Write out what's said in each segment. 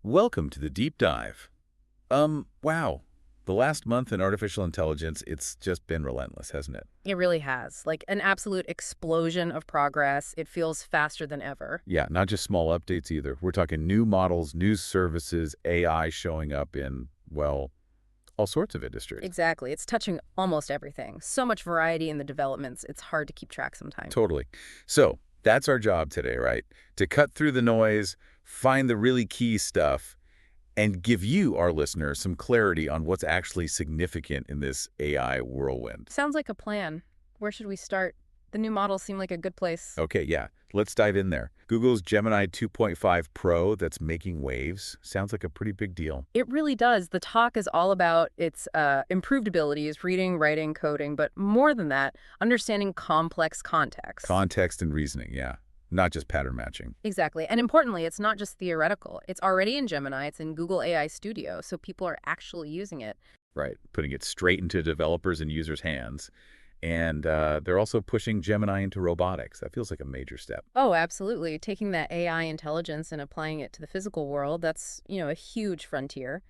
Welcome to the deep dive. Wow. The last month in artificial intelligence, it's just been relentless, hasn't it? It really has. Like an absolute explosion of progress. It feels faster than ever. Yeah, not just small updates either. We're talking new models, new services, AI showing up in, well, all sorts of industries. Exactly. It's touching almost everything. So much variety in the developments, it's hard to keep track sometimes. Totally. So that's our job today, right? To cut through the noise, find the really key stuff, and give you, our listeners, some clarity on what's actually significant in this AI whirlwind. Sounds like a plan. Where should we start? The new models seem like a good place. Okay, yeah, let's dive in there. Google's Gemini 2.5 Pro that's making waves sounds like a pretty big deal. It really does. The talk is all about its improved abilities, reading, writing, coding, but more than that, understanding complex context. Context and reasoning, yeah, not just pattern matching. Exactly. And importantly, it's not just theoretical. It's already in Gemini. It's in Google AI Studio, so people are actually using it. Right, putting it straight into developers and users' hands. And they're also pushing Gemini into robotics. That feels like a major step. Oh, absolutely. Taking that AI intelligence and applying it to the physical world, that's, a huge frontier.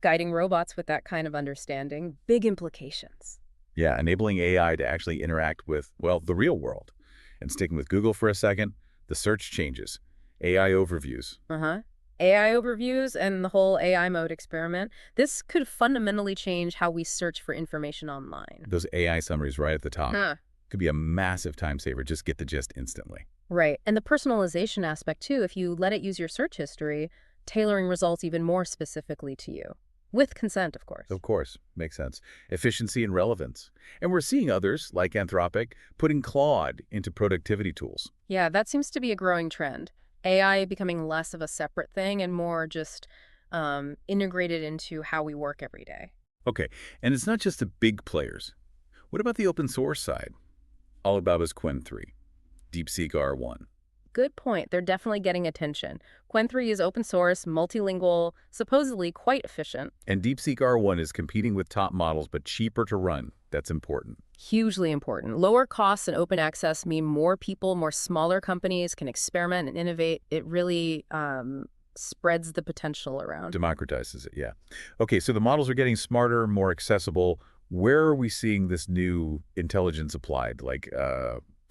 Guiding robots with that kind of understanding, big implications. Yeah, enabling AI to actually interact with, well, the real world. And sticking with Google for a second, the search changes. AI overviews. Uh-huh. AI overviews and the whole AI mode experiment, this could fundamentally change how we search for information online. Those AI summaries right at the top. Huh. Could be a massive time saver. Just get the gist instantly. Right. And the personalization aspect, too, if you let it use your search history, tailoring results even more specifically to you. With consent, of course. Of course, makes sense. Efficiency and relevance. And we're seeing others, like Anthropic, putting Claude into productivity tools. Yeah, that seems to be a growing trend. AI becoming less of a separate thing and more just integrated into how we work every day. Okay, and it's not just the big players. What about the open source side? Alibaba's Qwen 3, DeepSeek R1. Good point. They're definitely getting attention. Qwen 3 is open source, multilingual, supposedly quite efficient. And DeepSeek R1 is competing with top models, but cheaper to run. That's important. Hugely important. Lower costs and open access mean more people, more smaller companies can experiment and innovate. It really spreads the potential around. Democratizes it, yeah. Okay, so the models are getting smarter, more accessible. Where are we seeing this new intelligence applied, like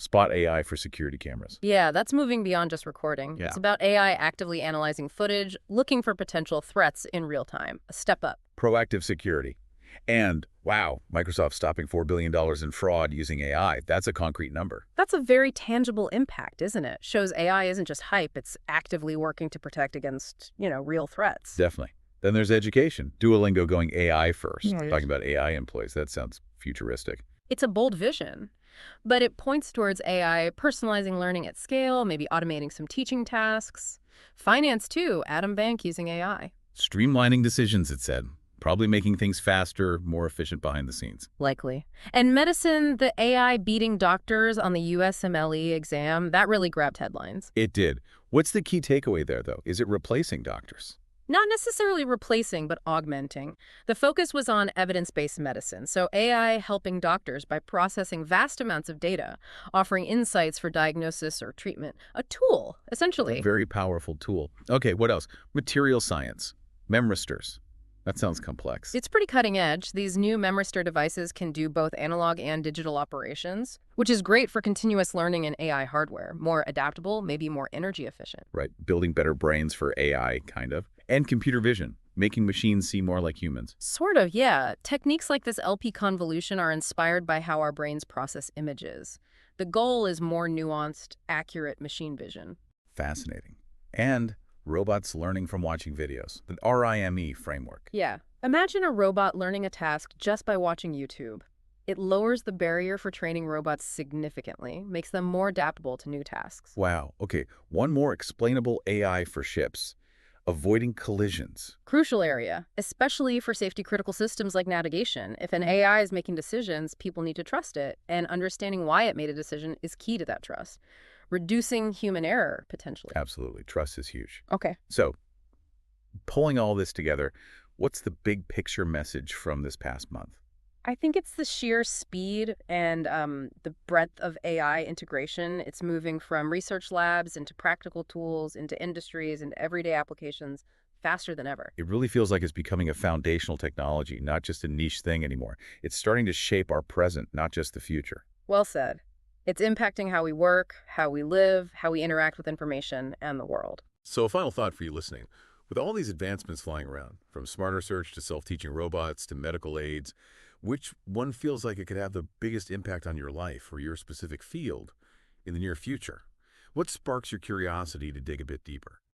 Spot AI for security cameras? Yeah, that's moving beyond just recording. Yeah. It's about AI actively analyzing footage, looking for potential threats in real time. A step up. Proactive security. And, wow, Microsoft stopping $4 billion in fraud using AI. That's a concrete number. That's a very tangible impact, isn't it? Shows AI isn't just hype, it's actively working to protect against, real threats. Definitely. Then there's education. Duolingo going AI first. Yeah. Talking about AI employees. That sounds futuristic. It's a bold vision, but it points towards AI personalizing learning at scale, maybe automating some teaching tasks. Finance, too. Adam Bank using AI. Streamlining decisions, it said. Probably making things faster, more efficient behind the scenes. Likely. And medicine, the AI beating doctors on the USMLE exam, that really grabbed headlines. It did. What's the key takeaway there, though? Is it replacing doctors? Not necessarily replacing, but augmenting. The focus was on evidence-based medicine, so AI helping doctors by processing vast amounts of data, offering insights for diagnosis or treatment. A tool, A essentially. very powerful tool. Okay, what else? Material science. Memristors. That sounds complex. It's pretty cutting edge. These new memristor devices can do both analog and digital operations, which is great for continuous learning in AI hardware. More adaptable, maybe more energy efficient. Right, building better brains for AI, kind of. And computer vision, making machines see more like humans. Sort of, yeah. Techniques like this LP convolution are inspired by how our brains process images. The goal is more nuanced, accurate machine vision. Fascinating. And robots learning from watching videos. The RIME framework. Yeah. Imagine a robot learning a task just by watching YouTube. It lowers the barrier for training robots significantly, makes them more adaptable to new tasks. Wow. Okay, one more explainable AI for ships. Avoiding collisions. Crucial area, especially for safety-critical systems like navigation. If an AI is making decisions, people need to trust it, and understanding why it made a decision is key to that trust. Reducing human error, potentially. Absolutely. Trust is huge. Okay. So, pulling all this together, what's the big picture message from this past month? I think it's the sheer speed and the breadth of AI integration. It's moving from research labs into practical tools, into industries, into everyday applications faster than ever. It really feels like it's becoming a foundational technology, not just a niche thing anymore. It's starting to shape our present, not just the future. Well said. It's impacting how we work, how we live, how we interact with information and the world. So a final thought for you listening. With all these advancements flying around, from smarter search to self-teaching robots to medical aids, which one feels like it could have the biggest impact on your life or your specific field in the near future? What sparks your curiosity to dig a bit deeper?